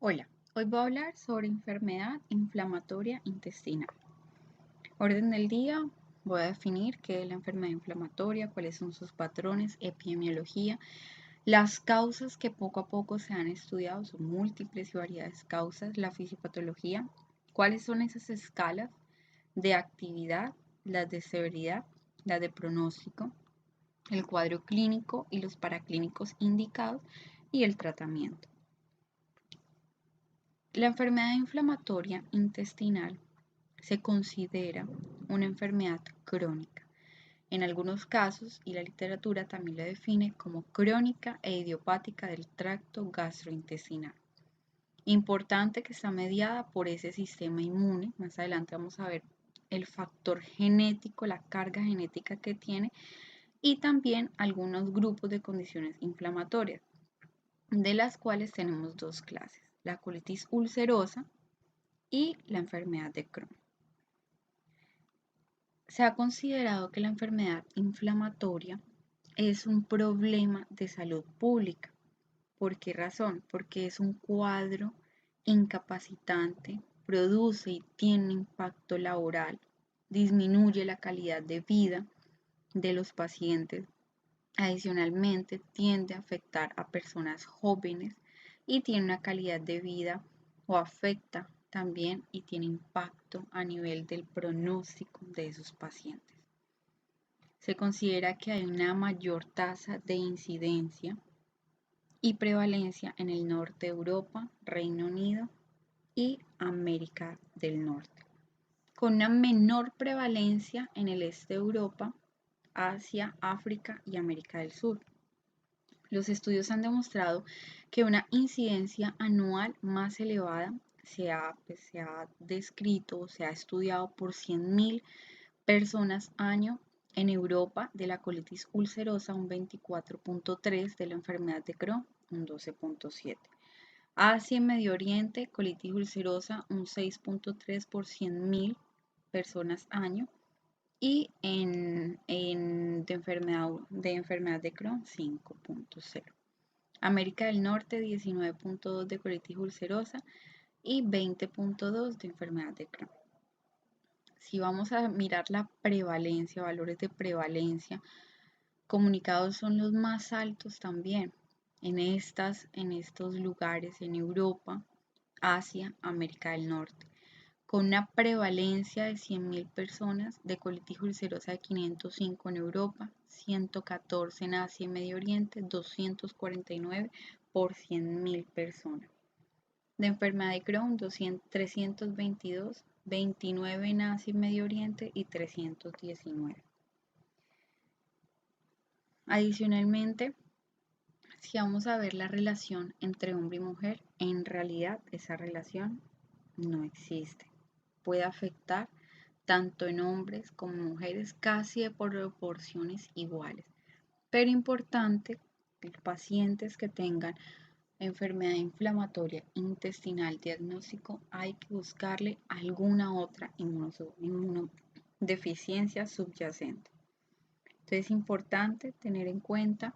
Hola, hoy voy a hablar sobre enfermedad inflamatoria intestinal. Orden del día, voy a definir qué es la enfermedad inflamatoria, cuáles son sus patrones, epidemiología, las causas que poco a poco se han estudiado, son múltiples y variadas causas, la fisiopatología, cuáles son esas escalas de actividad, las de severidad, las de pronóstico, el cuadro clínico y los paraclínicos indicados y el tratamiento. La enfermedad inflamatoria intestinal se considera una enfermedad crónica. En algunos casos, y la literatura también la define como crónica e idiopática del tracto gastrointestinal. Importante que está mediada por ese sistema inmune. Más adelante vamos a ver el factor genético, la carga genética que tiene y también algunos grupos de condiciones inflamatorias, de las cuales tenemos dos clases, la colitis ulcerosa y la enfermedad de Crohn. Se ha considerado que la enfermedad inflamatoria es un problema de salud pública. ¿Por qué razón? Porque es un cuadro incapacitante, produce y tiene impacto laboral, disminuye la calidad de vida de los pacientes. Adicionalmente, tiende a afectar a personas jóvenes y tiene una calidad de vida o afecta también y tiene impacto a nivel del pronóstico de esos pacientes. Se considera que hay una mayor tasa de incidencia y prevalencia en el norte de Europa, Reino Unido y América del Norte, con una menor prevalencia en el este de Europa, Asia, África y América del Sur. Los estudios han demostrado que una incidencia anual más elevada se ha descrito o se ha estudiado por 100.000 personas año en Europa de la colitis ulcerosa, un 24.3, de la enfermedad de Crohn, un 12.7. Asia y Medio Oriente, colitis ulcerosa, un 6.3 por 100.000 personas año. Y de enfermedad de Crohn, 5.0. América del Norte, 19.2 de colitis ulcerosa y 20.2 de enfermedad de Crohn. Si vamos a mirar la prevalencia, valores de prevalencia, comunicados son los más altos también en estos lugares, en Europa, Asia, América del Norte, con una prevalencia de 100.000 personas de colitis ulcerosa de 505 en Europa, 114 en Asia y Medio Oriente, 249 por 100.000 personas. De enfermedad de Crohn, 322, 29 en Asia y Medio Oriente y 319. Adicionalmente, si vamos a ver la relación entre hombre y mujer, en realidad esa relación no existe. Puede afectar tanto en hombres como en mujeres casi de proporciones iguales. Pero importante, los pacientes que tengan enfermedad inflamatoria intestinal diagnóstico hay que buscarle alguna otra inmunodeficiencia subyacente. Entonces es importante tener en cuenta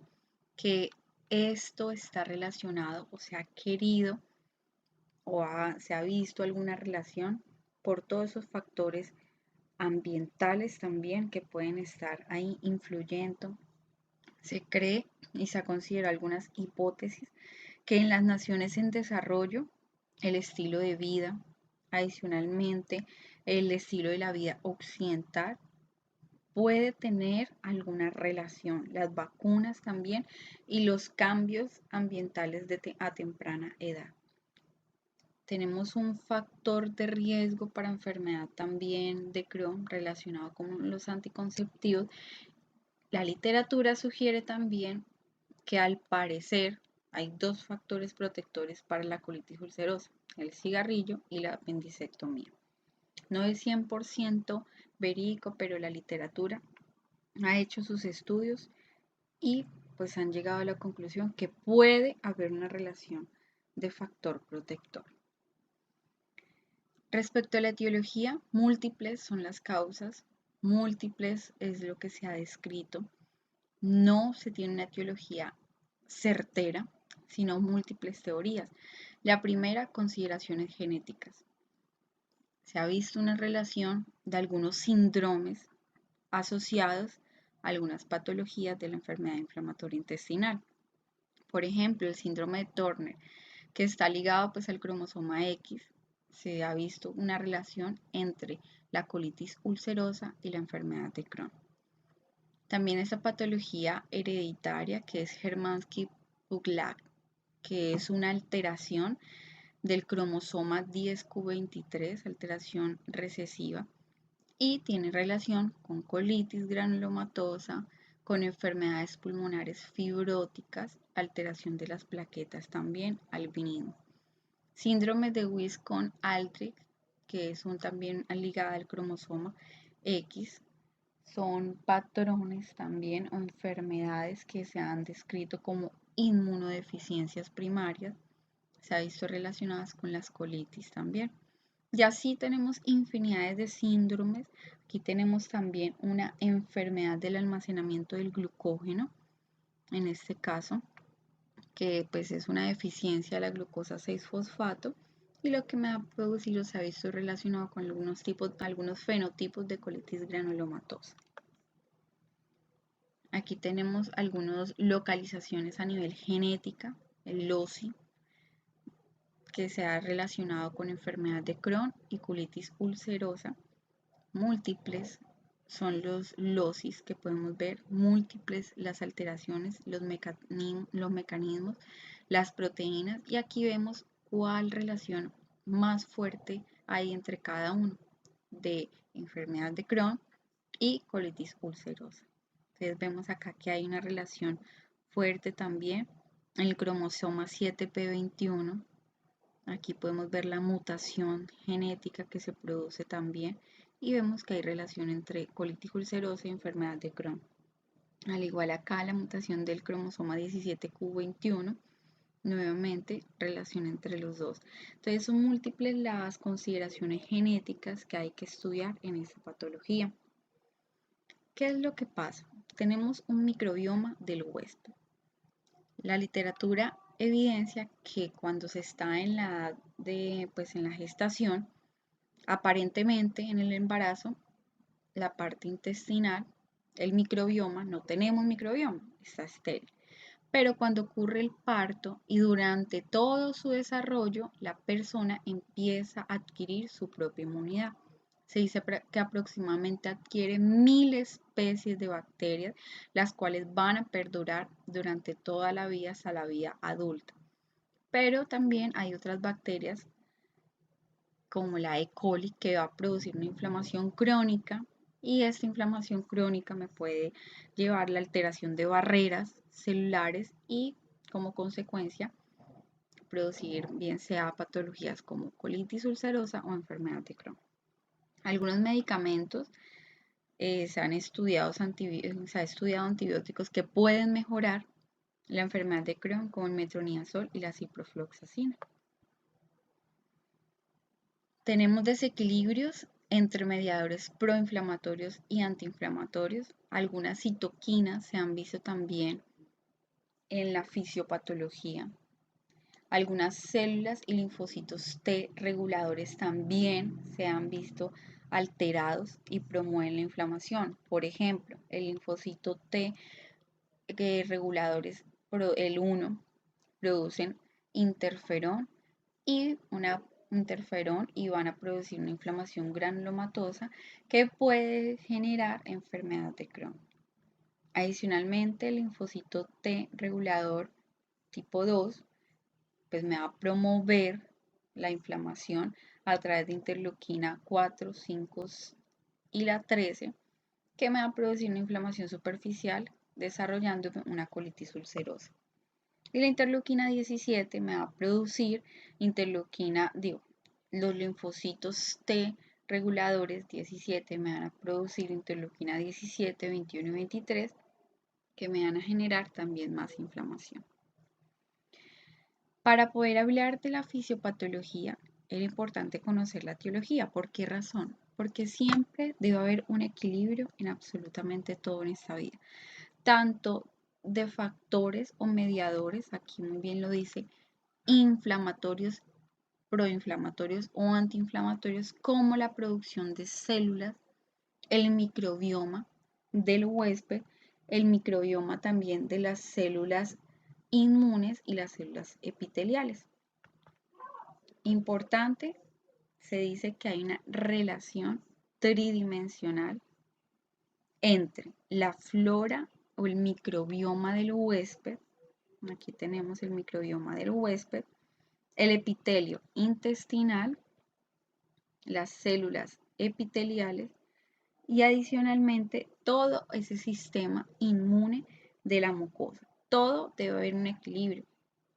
que esto está relacionado o se ha querido o se ha visto alguna relación por todos esos factores ambientales también que pueden estar ahí influyendo. Se cree y se considera algunas hipótesis que en las naciones en desarrollo el estilo de vida, adicionalmente el estilo de la vida occidental, puede tener alguna relación, las vacunas también y los cambios ambientales a temprana edad. Tenemos un factor de riesgo para enfermedad también de Crohn relacionado con los anticonceptivos. La literatura sugiere también que al parecer hay dos factores protectores para la colitis ulcerosa, el cigarrillo y la apendicectomía. No es 100% verídico, pero la literatura ha hecho sus estudios y pues han llegado a la conclusión que puede haber una relación de factor protector. Respecto a la etiología, múltiples son las causas, múltiples es lo que se ha descrito. No se tiene una etiología certera, sino múltiples teorías. La primera, consideraciones genéticas. Se ha visto una relación de algunos síndromes asociados a algunas patologías de la enfermedad inflamatoria intestinal. Por ejemplo, el síndrome de Turner, que está ligado pues al cromosoma X. Se ha visto una relación entre la colitis ulcerosa y la enfermedad de Crohn. También esa patología hereditaria que es Hermansky-Puglag, que es una alteración del cromosoma 10q23, alteración recesiva, y tiene relación con colitis granulomatosa, con enfermedades pulmonares fibróticas, alteración de las plaquetas también, albinismo. Síndrome de Wisconsin-Aldrich, que es también ligada al cromosoma X, son patrones también o enfermedades que se han descrito como inmunodeficiencias primarias, se ha visto relacionadas con las colitis también. Y así tenemos infinidades de síndromes. Aquí tenemos también una enfermedad del almacenamiento del glucógeno, en este caso, que pues es una deficiencia de la glucosa 6-fosfato, y lo que me ha producido se ha visto relacionado con algunos fenotipos de colitis granulomatosa. Aquí tenemos algunas localizaciones a nivel genética, el LOCI, que se ha relacionado con enfermedad de Crohn y colitis ulcerosa. Múltiples son los LOCIs que podemos ver, múltiples las alteraciones, los mecanismos, las proteínas, y aquí vemos cuál relación más fuerte hay entre cada uno de enfermedad de Crohn y colitis ulcerosa. Entonces vemos acá que hay una relación fuerte también en el cromosoma 7p21. Aquí podemos ver la mutación genética que se produce también y vemos que hay relación entre colitis ulcerosa y enfermedad de Crohn. Al igual acá la mutación del cromosoma 17q21, nuevamente relación entre los dos. Entonces son múltiples las consideraciones genéticas que hay que estudiar en esta patología. ¿Qué es lo que pasa? Tenemos un microbioma del huésped. La literatura evidencia que cuando se está en la edad en la gestación, aparentemente en el embarazo, la parte intestinal, el microbioma, no tenemos microbioma, está estéril. Pero cuando ocurre el parto y durante todo su desarrollo, la persona empieza a adquirir su propia inmunidad. Se dice que aproximadamente adquiere 1000 especies de bacterias, las cuales van a perdurar durante toda la vida hasta la vida adulta. Pero también hay otras bacterias como la E. coli que va a producir una inflamación crónica, y esta inflamación crónica me puede llevar a la alteración de barreras celulares y como consecuencia producir bien sea patologías como colitis ulcerosa o enfermedad de Crohn. Algunos medicamentos se ha estudiado antibióticos que pueden mejorar la enfermedad de Crohn, como el metronidazol y la ciprofloxacina. Tenemos desequilibrios entre mediadores proinflamatorios y antiinflamatorios. Algunas citoquinas se han visto también en la fisiopatología. Algunas células y linfocitos T reguladores también se han visto alterados y promueven la inflamación. Por ejemplo, el linfocito T reguladores, el 1, producen interferón y van a producir una inflamación granulomatosa que puede generar enfermedad de Crohn. Adicionalmente, el linfocito T regulador tipo 2 pues me va a promover la inflamación a través de interleuquina 4, 5 y la 13, que me va a producir una inflamación superficial desarrollando una colitis ulcerosa. Y la interleuquina 17 me va a producir los linfocitos T reguladores 17 me van a producir interleuquina 17, 21 y 23, que me van a generar también más inflamación. Para poder hablar de la fisiopatología, es importante conocer la etiología. ¿Por qué razón? Porque siempre debe haber un equilibrio en absolutamente todo en esta vida. Tanto de factores o mediadores, aquí muy bien lo dice, inflamatorios, proinflamatorios o antiinflamatorios, como la producción de células, el microbioma del huésped, el microbioma también de las células inmunes y las células epiteliales. Importante, se dice que hay una relación tridimensional entre la flora o el microbioma del huésped, aquí tenemos el microbioma del huésped, el epitelio intestinal, las células epiteliales y adicionalmente todo ese sistema inmune de la mucosa. Todo debe haber un equilibrio,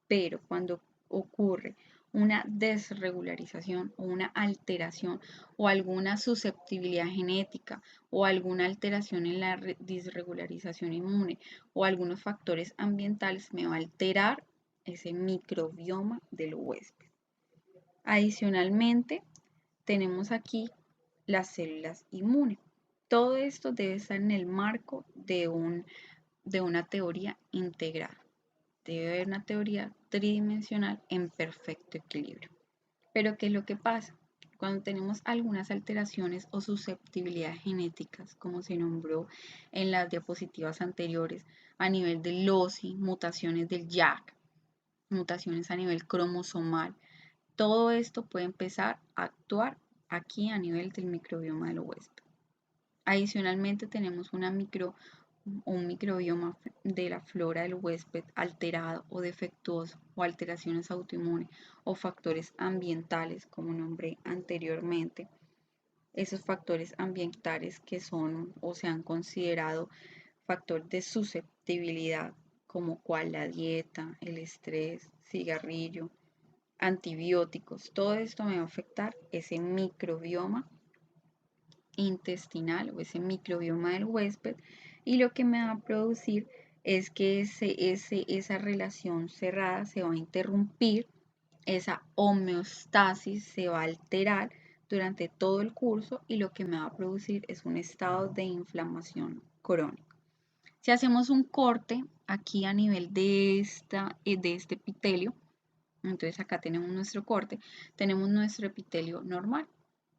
pero cuando ocurre una desregularización o una alteración o alguna susceptibilidad genética o alguna alteración en la disregularización inmune o algunos factores ambientales, me va a alterar ese microbioma del huésped. Adicionalmente, tenemos aquí las células inmunes. Todo esto debe estar en el marco de una teoría integrada. Debe haber una teoría tridimensional en perfecto equilibrio. Pero ¿qué es lo que pasa? Cuando tenemos algunas alteraciones o susceptibilidades genéticas, como se nombró en las diapositivas anteriores, a nivel del LOCI, mutaciones del JAK, mutaciones a nivel cromosomal, todo esto puede empezar a actuar aquí a nivel del microbioma del huésped. Adicionalmente tenemos un microbioma de la flora del huésped alterado o defectuoso o alteraciones autoinmunes o factores ambientales, como nombré anteriormente. Esos factores ambientales que son o se han considerado factor de susceptibilidad, como cual la dieta, el estrés, cigarrillo, antibióticos, todo esto me va a afectar ese microbioma intestinal o ese microbioma del huésped, y lo que me va a producir es que esa relación cerrada se va a interrumpir, esa homeostasis se va a alterar durante todo el curso y lo que me va a producir es un estado de inflamación crónica. Si hacemos un corte aquí a nivel de este epitelio, entonces acá tenemos nuestro corte, tenemos nuestro epitelio normal.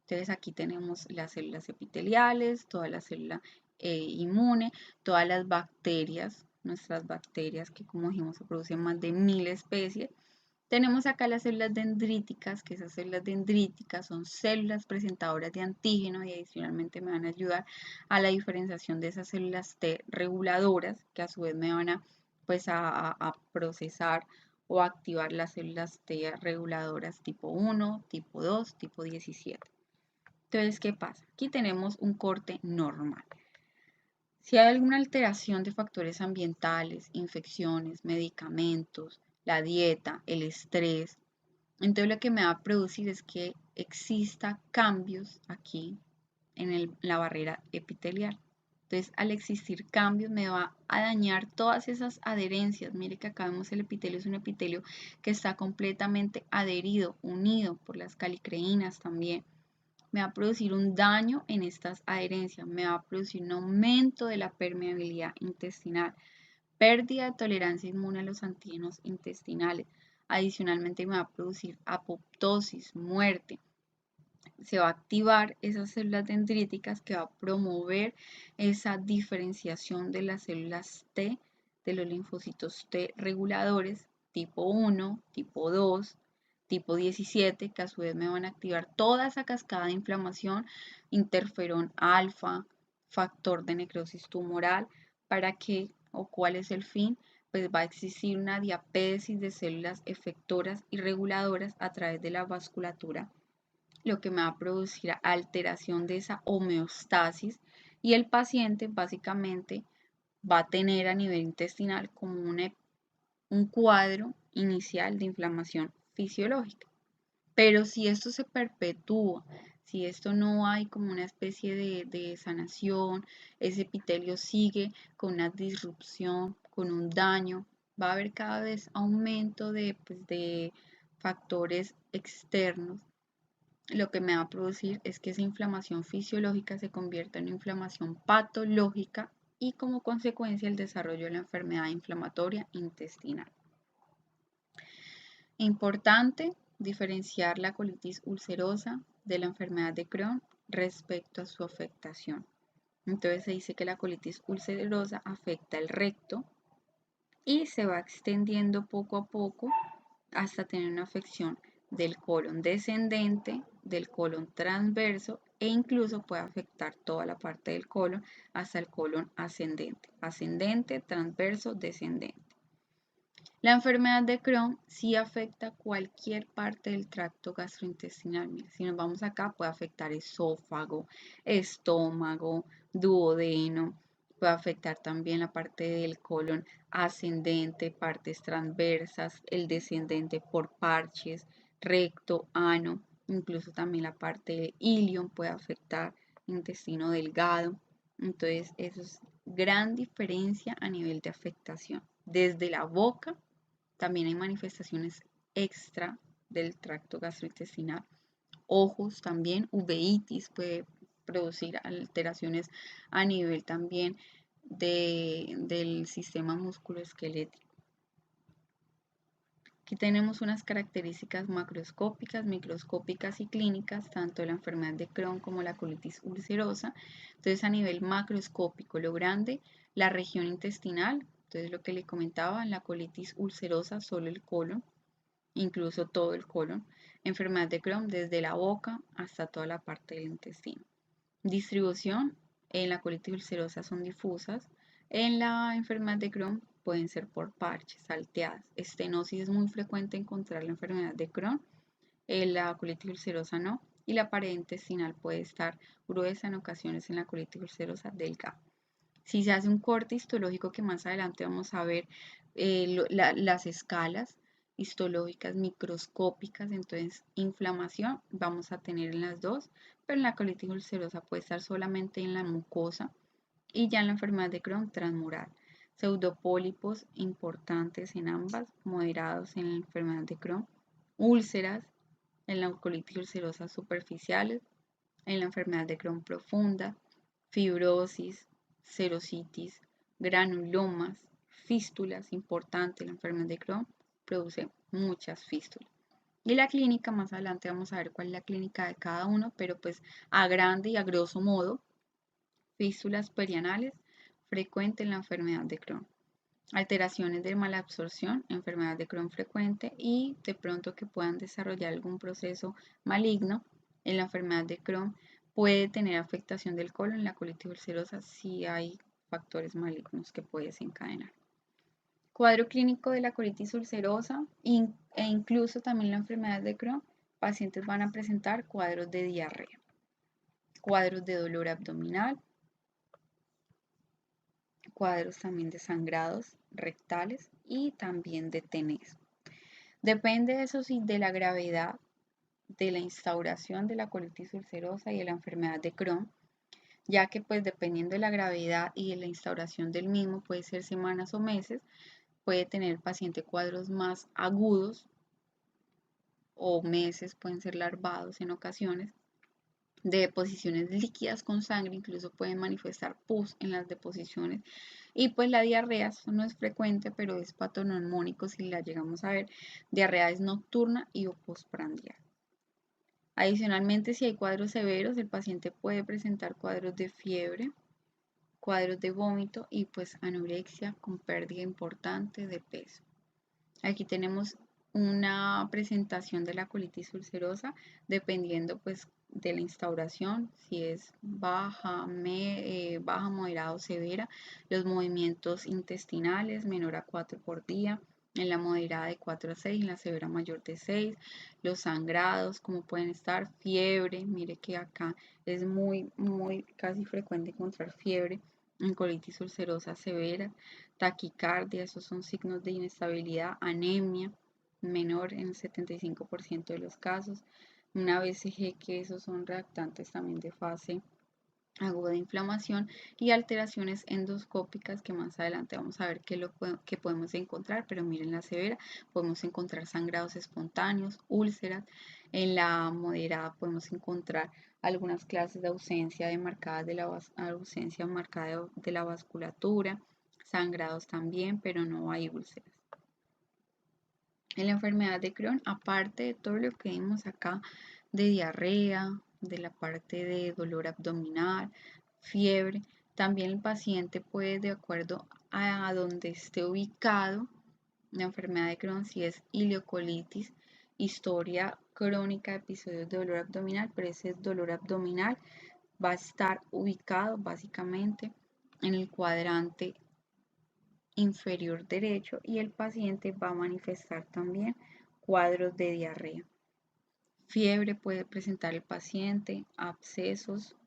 Entonces aquí tenemos las células epiteliales, toda la célula inmune, todas las bacterias, nuestras bacterias que como dijimos se producen más de 1000 especies. Tenemos acá las células dendríticas, que esas células dendríticas son células presentadoras de antígeno y adicionalmente me van a ayudar a la diferenciación de esas células T reguladoras, que a su vez me van a, pues, a procesar o activar las células T reguladoras tipo 1, tipo 2, tipo 17. Entonces, ¿qué pasa? Aquí tenemos un corte normal. Si hay alguna alteración de factores ambientales, infecciones, medicamentos, la dieta, el estrés, entonces lo que me va a producir es que exista cambios aquí en la barrera epitelial. Entonces, al existir cambios, me va a dañar todas esas adherencias. Mire que acá vemos el epitelio, es un epitelio que está completamente adherido, unido por las calicreínas también. Me va a producir un daño en estas adherencias, me va a producir un aumento de la permeabilidad intestinal, pérdida de tolerancia inmune a los antígenos intestinales. Adicionalmente me va a producir apoptosis, muerte. Se va a activar esas células dendríticas que va a promover esa diferenciación de las células T, de los linfocitos T reguladores, tipo 1, tipo 2, tipo 17, que a su vez me van a activar toda esa cascada de inflamación, interferón alfa, factor de necrosis tumoral, para que, o cuál es el fin, pues va a existir una diapésis de células efectoras y reguladoras a través de la vasculatura, lo que me va a producir alteración de esa homeostasis, y el paciente básicamente va a tener a nivel intestinal como un cuadro inicial de inflamación fisiológica. Pero si esto se perpetúa, si esto no hay como una especie de sanación, ese epitelio sigue con una disrupción, con un daño, va a haber cada vez aumento pues, de factores externos. Lo que me va a producir es que esa inflamación fisiológica se convierta en inflamación patológica y como consecuencia el desarrollo de la enfermedad inflamatoria intestinal. Importante diferenciar la colitis ulcerosa de la enfermedad de Crohn respecto a su afectación. Entonces se dice que la colitis ulcerosa afecta el recto y se va extendiendo poco a poco hasta tener una afección del colon descendente, del colon transverso e incluso puede afectar toda la parte del colon hasta el colon ascendente. Ascendente, transverso, descendente. La enfermedad de Crohn sí afecta cualquier parte del tracto gastrointestinal. Mira, si nos vamos acá, puede afectar esófago, estómago, duodeno, puede afectar también la parte del colon ascendente, partes transversas, el descendente por parches, recto, ano, incluso también la parte del ilion puede afectar intestino delgado. Entonces, eso es gran diferencia a nivel de afectación. Desde la boca también hay manifestaciones extra del tracto gastrointestinal. Ojos también, uveitis puede producir alteraciones a nivel también del sistema musculoesquelético. Aquí tenemos unas características macroscópicas, microscópicas y clínicas, tanto de la enfermedad de Crohn como la colitis ulcerosa. Entonces, a nivel macroscópico, lo grande, la región intestinal. Entonces, lo que le comentaba, en la colitis ulcerosa, solo el colon, incluso todo el colon. Enfermedad de Crohn desde la boca hasta toda la parte del intestino. Distribución, en la colitis ulcerosa son difusas. En la enfermedad de Crohn pueden ser por parches, salteadas. Estenosis es muy frecuente encontrar la enfermedad de Crohn, en la colitis ulcerosa no. Y la pared intestinal puede estar gruesa en ocasiones en la colitis ulcerosa delgada. Si se hace un corte histológico, que más adelante vamos a ver las escalas histológicas microscópicas, entonces inflamación vamos a tener en las dos, pero en la colitis ulcerosa puede estar solamente en la mucosa y ya en la enfermedad de Crohn transmural. Pseudopólipos importantes en ambas, moderados en la enfermedad de Crohn, úlceras en la colitis ulcerosa superficiales, en la enfermedad de Crohn profunda, fibrosis, serositis, granulomas, fístulas, importante, la enfermedad de Crohn produce muchas fístulas. Y la clínica, más adelante vamos a ver cuál es la clínica de cada uno, pero pues a grande y a grosso modo, fístulas perianales, frecuente en la enfermedad de Crohn. Alteraciones de malabsorción, enfermedad de Crohn frecuente y de pronto que puedan desarrollar algún proceso maligno en la enfermedad de Crohn. Puede tener afectación del colon en la colitis ulcerosa si hay factores malignos que puede desencadenar. Cuadro clínico de la colitis ulcerosa e incluso también la enfermedad de Crohn, pacientes van a presentar cuadros de diarrea, cuadros de dolor abdominal, cuadros también de sangrados rectales y también de tenés. Depende de eso sí de la gravedad de la instauración de la colitis ulcerosa y de la enfermedad de Crohn, ya que pues dependiendo de la gravedad y de la instauración del mismo, puede ser semanas o meses, puede tener el paciente cuadros más agudos o meses, pueden ser larvados en ocasiones, de deposiciones líquidas con sangre, incluso pueden manifestar pus en las deposiciones. Y pues la diarrea, eso no es frecuente, pero es patoneumónico si la llegamos a ver. Diarrea es nocturna y o postprandial. Adicionalmente, si hay cuadros severos, el paciente puede presentar cuadros de fiebre, cuadros de vómito y pues anorexia con pérdida importante de peso. Aquí tenemos una presentación de la colitis ulcerosa dependiendo pues de la instauración, si es baja, baja, moderada o severa, los movimientos intestinales menor a 4 por día, en la moderada de 4 a 6, en la severa mayor de 6, los sangrados, como pueden estar, fiebre, mire que acá es muy casi frecuente encontrar fiebre en colitis ulcerosa severa, taquicardia, esos son signos de inestabilidad, anemia menor en el 75% de los casos, una BCG, que esos son reactantes también de fase aguda de inflamación y alteraciones endoscópicas que más adelante vamos a ver qué podemos encontrar, pero miren la severa, podemos encontrar sangrados espontáneos, úlceras, en la moderada podemos encontrar algunas clases de ausencia de marcada de la ausencia marcada de la vasculatura, sangrados también, pero no hay úlceras. En la enfermedad de Crohn, aparte de todo lo que vimos acá de diarrea, de la parte de dolor abdominal, fiebre, también el paciente puede, de acuerdo a donde esté ubicado la enfermedad de Crohn, si es ileocolitis, historia crónica de episodios de dolor abdominal, pero ese dolor abdominal va a estar ubicado básicamente en el cuadrante inferior derecho y el paciente va a manifestar también cuadros de diarrea. Fiebre puede presentar el paciente, abscesos,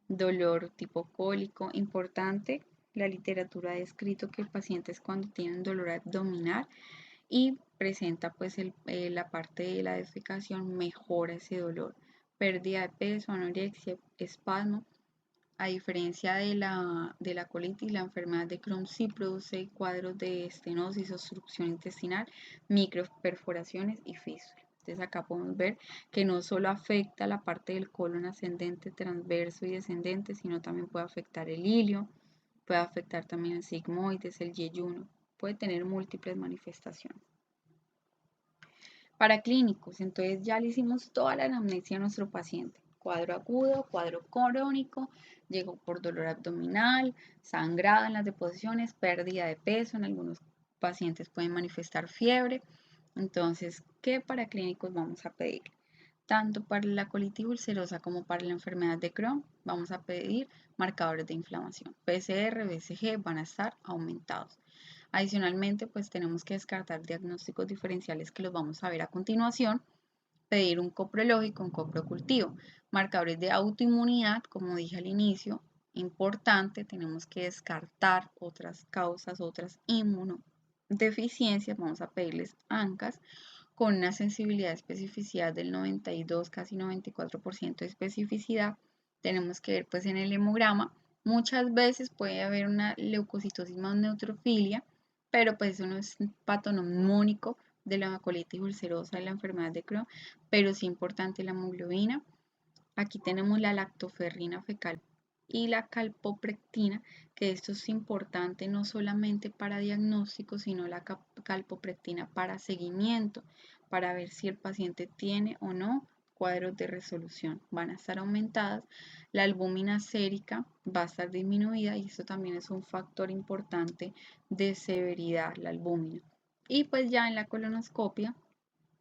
dolor tipo cólico. Importante, la literatura ha descrito que el paciente es cuando tiene un dolor abdominal y presenta pues la parte de la defecación, mejora ese dolor. Pérdida de peso, anorexia, espasmo. A diferencia de la colitis, la enfermedad de Crohn sí produce cuadros de estenosis, obstrucción intestinal, microperforaciones y fístula. Entonces acá podemos ver que no solo afecta la parte del colon ascendente, transverso y descendente, sino también puede afectar el ilio, puede afectar también el sigmoides, el yeyuno, puede tener múltiples manifestaciones. Para clínicos, entonces ya le hicimos toda la anamnesia a nuestro paciente. Cuadro agudo, cuadro crónico, llegó por dolor abdominal, sangrado en las deposiciones, pérdida de peso, en algunos pacientes pueden manifestar fiebre. Entonces, ¿qué para clínicos vamos a pedir? Tanto para la colitis ulcerosa como para la enfermedad de Crohn, vamos a pedir marcadores de inflamación. PCR, BCG van a estar aumentados. Adicionalmente, pues tenemos que descartar diagnósticos diferenciales que los vamos a ver a continuación, pedir un coprológico, un coprocultivo, marcadores de autoinmunidad, como dije al inicio, importante, tenemos que descartar otras causas, otras inmunodeficiencias, vamos a pedirles ANCAS con una sensibilidad de especificidad del 92, casi 94% de especificidad. Tenemos que ver pues en el hemograma, muchas veces puede haber una leucocitosis más neutrofilia, pero pues eso no es patognomónico de la colitis ulcerosa, de la enfermedad de Crohn, pero sí importante la hemoglobina. Aquí tenemos la lactoferrina fecal y la calpoprectina, que esto es importante no solamente para diagnóstico, sino la calpoprectina para seguimiento, para ver si el paciente tiene o no cuadros de resolución. Van a estar aumentadas, la albúmina sérica va a estar disminuida y esto también es un factor importante de severidad, la albúmina. Y pues ya en la colonoscopia,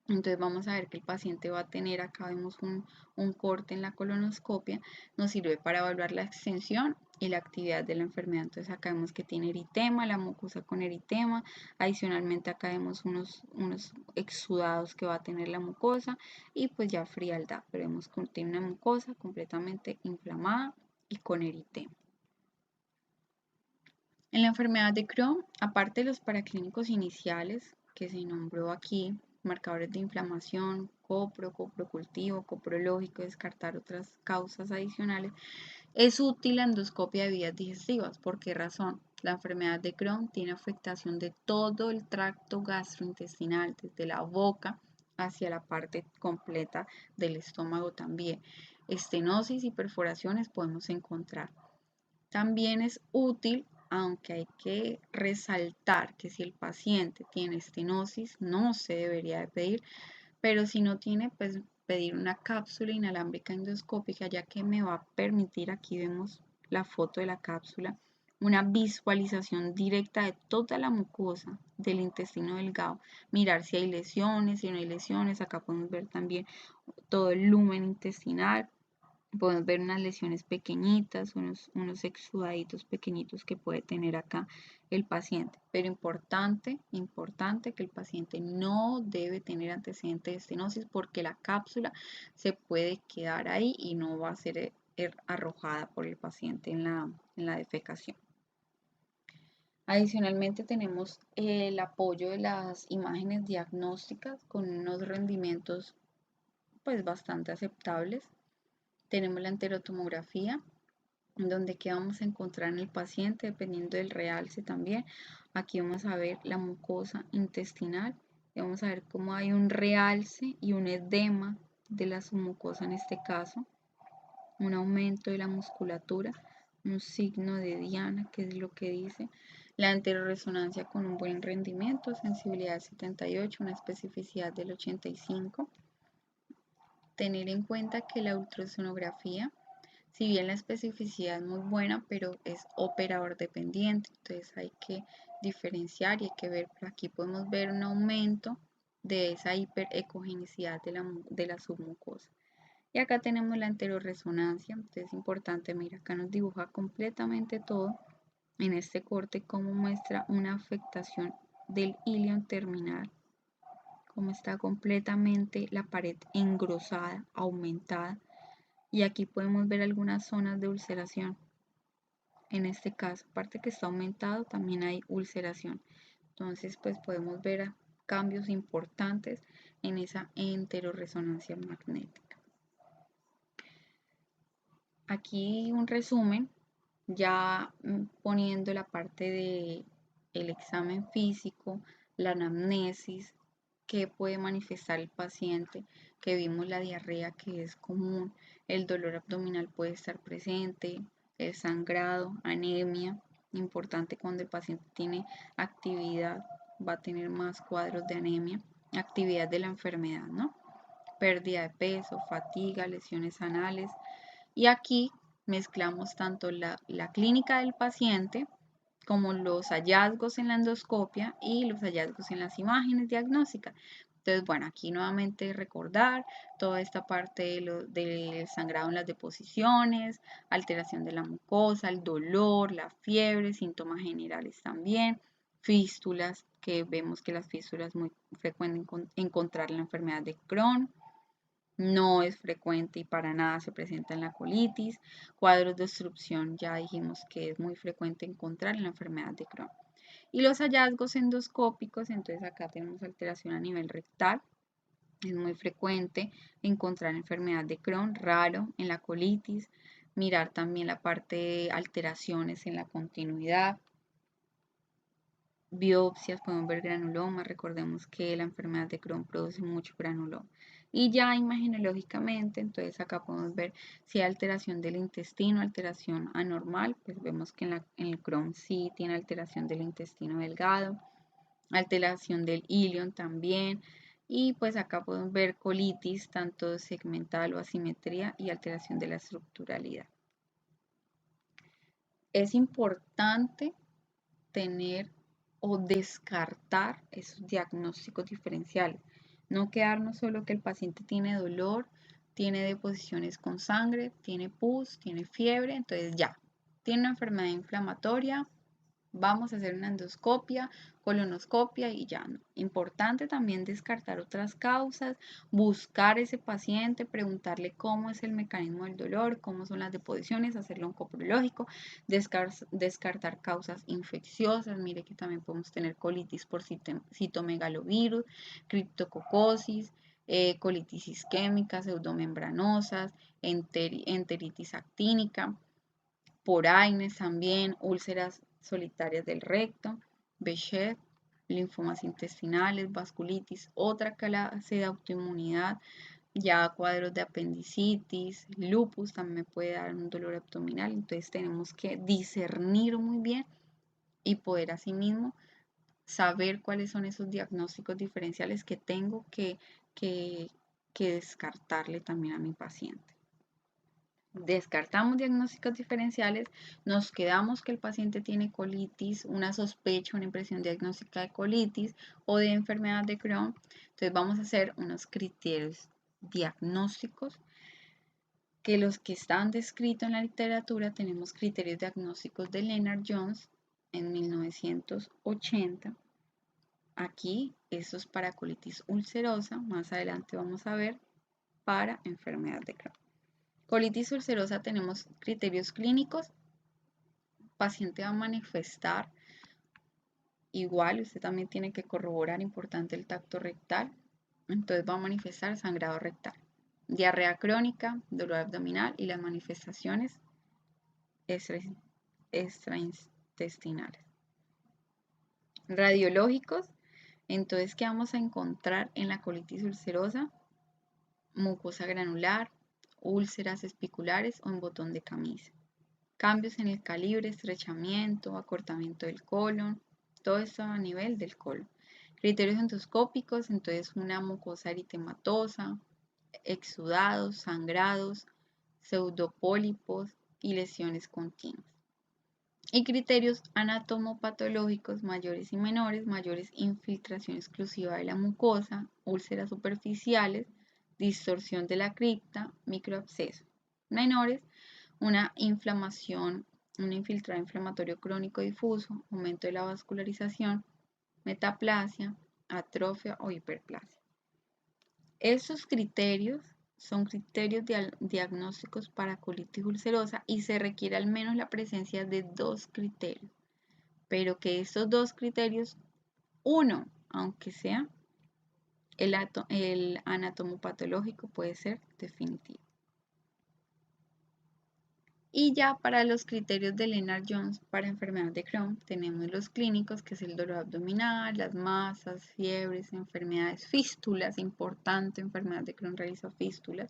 entonces vamos a ver que el paciente va a tener, acá vemos un corte en la colonoscopia, nos sirve para evaluar la extensión y la actividad de la enfermedad. Entonces acá vemos que tiene eritema, la mucosa con eritema, adicionalmente acá vemos unos exudados que va a tener la mucosa y pues ya frialdad, pero vemos que tiene una mucosa completamente inflamada y con eritema. En la enfermedad de Crohn, aparte de los paraclínicos iniciales que se nombró aquí, marcadores de inflamación, coprocultivo, coprológico, descartar otras causas adicionales, es útil la endoscopia de vías digestivas. ¿Por qué razón? La enfermedad de Crohn tiene afectación de todo el tracto gastrointestinal, desde la boca hacia la parte completa del estómago también. Estenosis y perforaciones podemos encontrar. También es útil, aunque hay que resaltar que si el paciente tiene estenosis no se debería de pedir, pero si no tiene, pues pedir una cápsula inalámbrica endoscópica, ya que me va a permitir, aquí vemos la foto de la cápsula, una visualización directa de toda la mucosa del intestino delgado, mirar si hay lesiones, si no hay lesiones, acá podemos ver también todo el lumen intestinal. Podemos ver unas lesiones pequeñitas, unos exudaditos pequeñitos que puede tener acá el paciente. Pero importante que el paciente no debe tener antecedentes de estenosis porque la cápsula se puede quedar ahí y no va a ser arrojada por el paciente en la defecación. Adicionalmente tenemos el apoyo de las imágenes diagnósticas con unos rendimientos pues bastante aceptables. Tenemos la enterotomografía, donde que vamos a encontrar en el paciente, dependiendo del realce también. Aquí vamos a ver la mucosa intestinal y vamos a ver cómo hay un realce y un edema de la submucosa en este caso, un aumento de la musculatura, un signo de Diana, que es lo que dice. La enteroresonancia con un buen rendimiento, sensibilidad del 78, una especificidad del 85. Tener en cuenta que la ultrasonografía, si bien la especificidad es muy buena, pero es operador dependiente, entonces hay que diferenciar y hay que ver. Por aquí podemos ver un aumento de esa hiperecogenicidad de la submucosa. Y acá tenemos la enteroresonancia, entonces es importante, mira, acá nos dibuja completamente todo en este corte, cómo muestra una afectación del ilion terminal, cómo está completamente la pared engrosada, aumentada, y aquí podemos ver algunas zonas de ulceración. En este caso, aparte que está aumentado, también hay ulceración. Entonces, pues podemos ver cambios importantes en esa enteroresonancia magnética. Aquí un resumen, ya poniendo la parte de el examen físico, la anamnesis, qué puede manifestar el paciente, que vimos la diarrea que es común, el dolor abdominal puede estar presente, el sangrado, anemia, importante cuando el paciente tiene actividad, va a tener más cuadros de anemia, actividad de la enfermedad, ¿no? Pérdida de peso, fatiga, lesiones anales, y aquí mezclamos tanto la clínica del paciente como los hallazgos en la endoscopia y los hallazgos en las imágenes diagnósticas. Entonces, bueno, aquí nuevamente recordar toda esta parte del sangrado en las deposiciones, alteración de la mucosa, el dolor, la fiebre, síntomas generales también, fístulas, que vemos que las fístulas es muy frecuente encontrar la enfermedad de Crohn. No es frecuente y para nada se presenta en la colitis. Cuadros de obstrucción, ya dijimos que es muy frecuente encontrar en la enfermedad de Crohn. Y los hallazgos endoscópicos, entonces acá tenemos alteración a nivel rectal. Es muy frecuente encontrar enfermedad de Crohn, raro en la colitis. Mirar también la parte de alteraciones en la continuidad. Biopsias, podemos ver granuloma, recordemos que la enfermedad de Crohn produce mucho granuloma. Y ya imagenológicamente, entonces acá podemos ver si hay alteración del intestino, alteración anormal, pues vemos que en el Crohn sí tiene alteración del intestino delgado, alteración del ilion también, y pues acá podemos ver colitis, tanto segmental o asimetría, y alteración de la estructuralidad. Es importante tener o descartar esos diagnósticos diferenciales. No quedarnos solo que el paciente tiene dolor, tiene deposiciones con sangre, tiene pus, tiene fiebre, entonces ya, tiene una enfermedad inflamatoria, vamos a hacer una endoscopia, colonoscopia y ya no. Importante también descartar otras causas, buscar ese paciente, preguntarle cómo es el mecanismo del dolor, cómo son las deposiciones, hacerlo oncoprológico, descartar causas infecciosas. Mire que también podemos tener colitis por citomegalovirus, criptococosis, colitis isquémica, pseudomembranosas, enteritis actínica, por AINES también, úlceras solitarias del recto, Behçet, linfomas intestinales, vasculitis, otra clase de autoinmunidad, ya cuadros de apendicitis, lupus también me puede dar un dolor abdominal, entonces tenemos que discernir muy bien y poder asimismo saber cuáles son esos diagnósticos diferenciales que tengo que, que descartarle también a mi paciente. Descartamos diagnósticos diferenciales, nos quedamos que el paciente tiene colitis, una sospecha, una impresión diagnóstica de colitis o de enfermedad de Crohn. Entonces vamos a hacer unos criterios diagnósticos que los que están descritos en la literatura. Tenemos criterios diagnósticos de Leonard Jones en 1980. Aquí, eso es para colitis ulcerosa, más adelante vamos a ver para enfermedad de Crohn. Colitis ulcerosa, tenemos criterios clínicos. El paciente va a manifestar, igual usted también tiene que corroborar, importante el tacto rectal. Entonces va a manifestar sangrado rectal, diarrea crónica, dolor abdominal y las manifestaciones extraintestinales. Radiológicos, entonces, ¿qué vamos a encontrar en la colitis ulcerosa? Mucosa granular, úlceras espiculares o en botón de camisa. Cambios en el calibre, estrechamiento, acortamiento del colon, todo esto a nivel del colon. Criterios endoscópicos, entonces una mucosa eritematosa, exudados, sangrados, pseudopólipos y lesiones continuas. Y criterios anatomopatológicos mayores y menores, mayores infiltración exclusiva de la mucosa, úlceras superficiales, distorsión de la cripta, microabsceso. Menores, una inflamación, un infiltrado inflamatorio crónico difuso, aumento de la vascularización, metaplasia, atrofia o hiperplasia. Estos criterios son criterios diagnósticos para colitis ulcerosa y se requiere al menos la presencia de dos criterios, pero que estos dos criterios, uno, aunque sea el anatomopatológico, puede ser definitivo. Y ya para los criterios de Lennard-Jones para enfermedad de Crohn, tenemos los clínicos, que es el dolor abdominal, las masas, fiebres, enfermedades, fístulas, importante, enfermedad de Crohn realiza fístulas.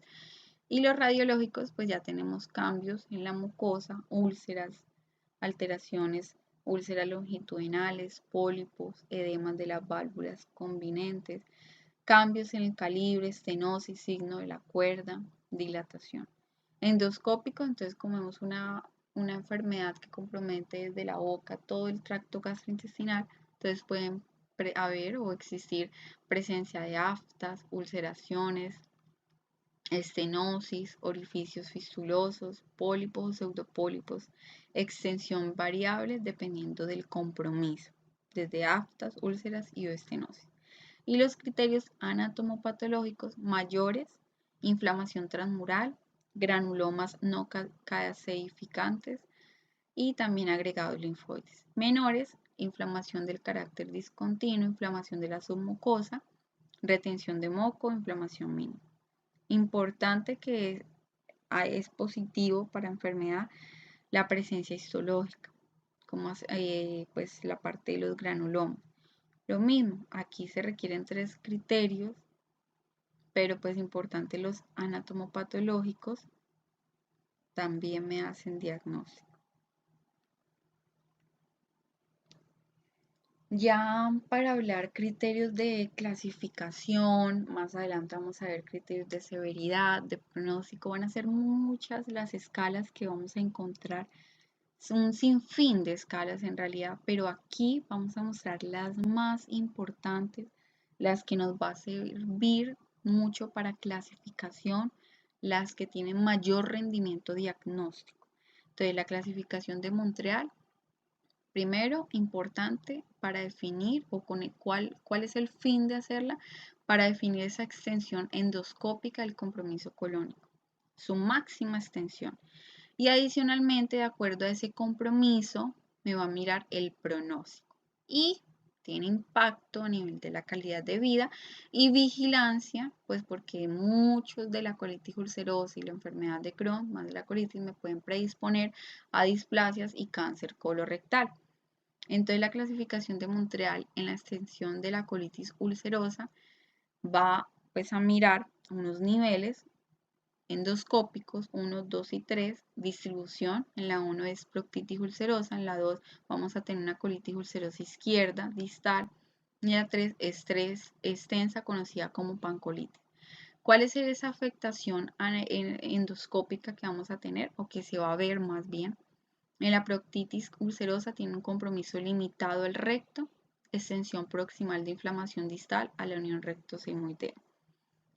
Y los radiológicos, pues ya tenemos cambios en la mucosa, úlceras, alteraciones, úlceras longitudinales, pólipos, edemas de las válvulas convinentes, cambios en el calibre, estenosis, signo de la cuerda, dilatación. Endoscópico, entonces como vemos una enfermedad que compromete desde la boca todo el tracto gastrointestinal, entonces pueden haber o existir presencia de aftas, ulceraciones, estenosis, orificios fistulosos, pólipos o pseudopólipos, extensión variable dependiendo del compromiso, desde aftas, úlceras y o estenosis. Y los criterios anatomopatológicos mayores, inflamación transmural, granulomas no caseificantes y también agregados linfoides. Menores, inflamación del carácter discontinuo, inflamación de la submucosa, retención de moco, inflamación mínima. Importante que es positivo para enfermedad la presencia histológica, como pues la parte de los granulomas. Lo mismo, aquí se requieren 3 criterios, pero pues importante los anatomopatológicos también me hacen diagnóstico. Ya para hablar criterios de clasificación, más adelante vamos a ver criterios de severidad, de pronóstico, van a ser muchas las escalas que vamos a encontrar. Son un sinfín de escalas en realidad, pero aquí vamos a mostrar las más importantes, las que nos va a servir mucho para clasificación, las que tienen mayor rendimiento diagnóstico. Entonces, la clasificación de Montreal, primero, importante para definir o con cuál es el fin de hacerla, para definir esa extensión endoscópica del compromiso colónico, su máxima extensión. Y adicionalmente, de acuerdo a ese compromiso, me va a mirar el pronóstico y tiene impacto a nivel de la calidad de vida y vigilancia, pues porque muchos de la colitis ulcerosa y la enfermedad de Crohn, más de la colitis, me pueden predisponer a displasias y cáncer colorectal. Entonces, la clasificación de Montreal en la extensión de la colitis ulcerosa va pues a mirar unos niveles endoscópicos 1, 2 y 3, distribución. En la 1 es proctitis ulcerosa, en la 2 vamos a tener una colitis ulcerosa izquierda, distal, y en la 3 es extensa, conocida como pancolitis. ¿Cuál es esa afectación endoscópica que vamos a tener o que se va a ver más bien? En la proctitis ulcerosa tiene un compromiso limitado al recto, extensión proximal de inflamación distal a la unión recto-sigmoidea.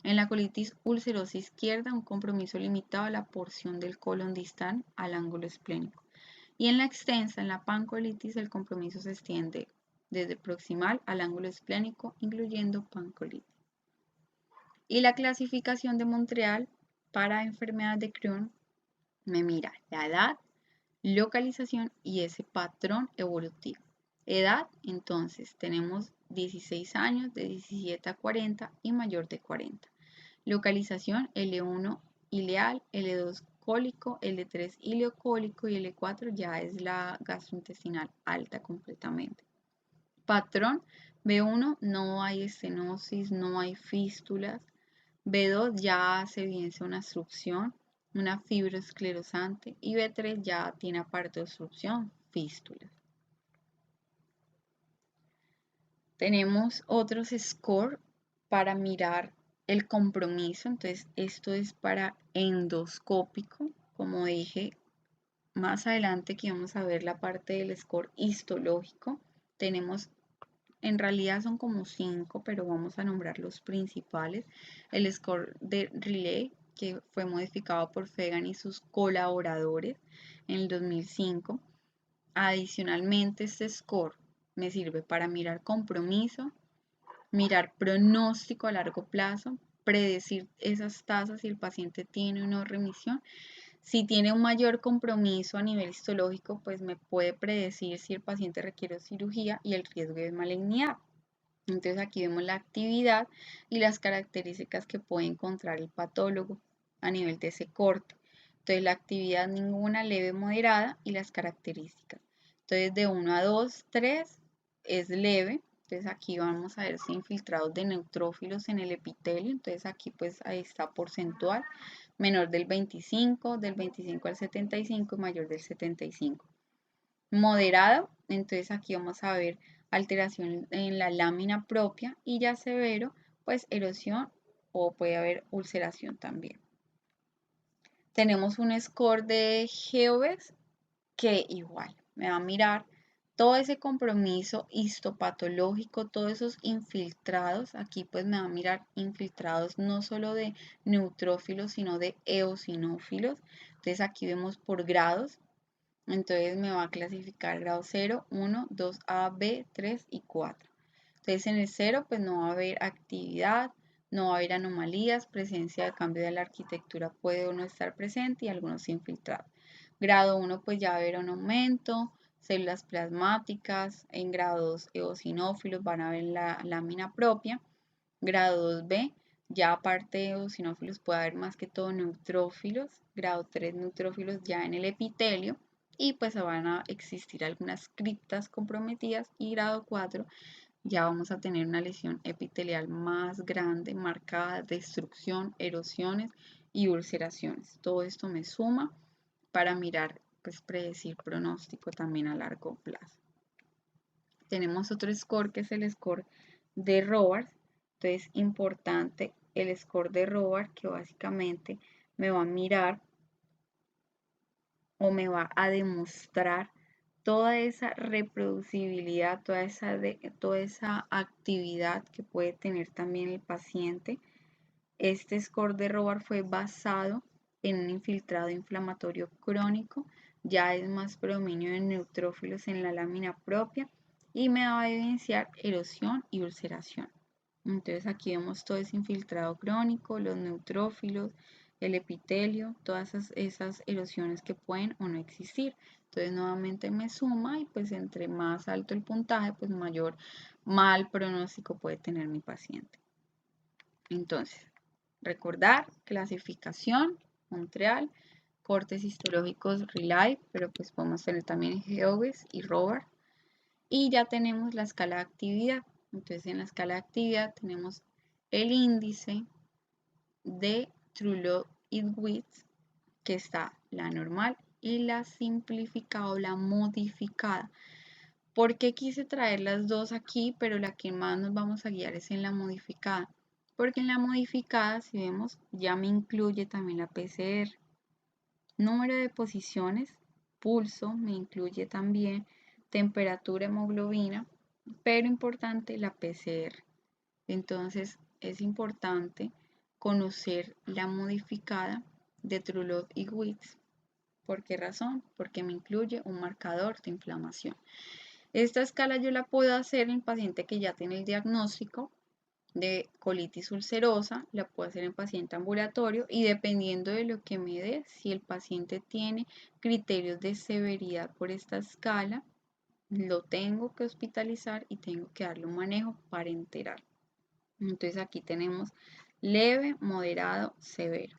En la colitis ulcerosa izquierda, un compromiso limitado a la porción del colon distal al ángulo esplénico. Y en la extensa, en la pancolitis, el compromiso se extiende desde proximal al ángulo esplénico, incluyendo pancolitis. Y la clasificación de Montreal para enfermedad de Crohn me mira la edad, localización y ese patrón evolutivo. Edad, entonces, tenemos 16 años, de 17 a 40 y mayor de 40. Localización L1 ileal, L2 cólico, L3 ileocólico y L4 ya es la gastrointestinal alta completamente. Patrón, B1 no hay estenosis, no hay fístulas. B2 ya se evidencia una obstrucción, una fibroesclerosante y B3 ya tiene aparte de obstrucción, fístulas. Tenemos otros score para mirar el compromiso, entonces esto es para endoscópico, como dije más adelante que vamos a ver la parte del score histológico. Tenemos, en realidad son como 5, pero vamos a nombrar los principales. El score de Riley, que fue modificado por Fegan y sus colaboradores en el 2005. Adicionalmente, este score me sirve para mirar compromiso, mirar pronóstico a largo plazo, predecir esas tasas si el paciente tiene o no remisión. Si tiene un mayor compromiso a nivel histológico, pues me puede predecir si el paciente requiere cirugía y el riesgo de malignidad. Entonces aquí vemos la actividad y las características que puede encontrar el patólogo a nivel de ese corte. Entonces la actividad ninguna, leve, moderada y las características. Entonces de 1 a 2, 3 es leve. Entonces aquí vamos a ver si infiltrados de neutrófilos en el epitelio. Entonces aquí pues ahí está porcentual. Menor del 25, del 25 al 75 y mayor del 75. Moderado, entonces aquí vamos a ver alteración en la lámina propia y ya severo, pues erosión o puede haber ulceración también. Tenemos un score de GeoVex que igual me va a mirar todo ese compromiso histopatológico, todos esos infiltrados. Aquí pues me va a mirar infiltrados no solo de neutrófilos, sino de eosinófilos. Entonces aquí vemos por grados. Entonces me va a clasificar grado 0, 1, 2A, B, 3 y 4. Entonces en el 0 pues no va a haber actividad, no va a haber anomalías, presencia de cambio de la arquitectura puede o no estar presente y algunos infiltrados. Grado 1 pues ya va a haber un aumento, células plasmáticas, en grado 2 eosinófilos van a ver la lámina propia. Grado 2B, ya aparte de eosinófilos puede haber más que todo neutrófilos. Grado 3 neutrófilos ya en el epitelio y pues van a existir algunas criptas comprometidas y grado 4 ya vamos a tener una lesión epitelial más grande, marcada, destrucción, erosiones y ulceraciones. Todo esto me suma para mirar, pues predecir pronóstico también a largo plazo. Tenemos otro score que es el score de Robards. Entonces, importante el score de Robards que básicamente me va a mirar o me va a demostrar toda esa reproducibilidad, toda esa actividad que puede tener también el paciente. Este score de Robards fue basado en un infiltrado inflamatorio crónico, ya es más predominio de neutrófilos en la lámina propia y me va a evidenciar erosión y ulceración. Entonces aquí vemos todo ese infiltrado crónico, los neutrófilos, el epitelio, todas esas erosiones que pueden o no existir. Entonces nuevamente me suma y pues entre más alto el puntaje, pues mayor mal pronóstico puede tener mi paciente. Entonces, recordar, clasificación, Montreal, cortes histológicos Relay, pero pues podemos tener también GeoVex y Robards. Y ya tenemos la escala de actividad. Entonces en la escala de actividad tenemos el índice de Truelove-Iwitz, que está la normal y la simplificada o la modificada. ¿Por qué quise traer las dos aquí, pero la que más nos vamos a guiar es en la modificada? Porque en la modificada, si vemos, ya me incluye también la PCR. Número de posiciones, pulso, me incluye también temperatura, hemoglobina, pero importante la PCR. Entonces es importante conocer la modificada de Truelove-Iwitz. ¿Por qué razón? Porque me incluye un marcador de inflamación. Esta escala yo la puedo hacer en paciente que ya tiene el diagnóstico de colitis ulcerosa, la puedo hacer en paciente ambulatorio y dependiendo de lo que me dé, si el paciente tiene criterios de severidad por esta escala, lo tengo que hospitalizar y tengo que darle un manejo parenteral. Entonces aquí tenemos leve, moderado, severo.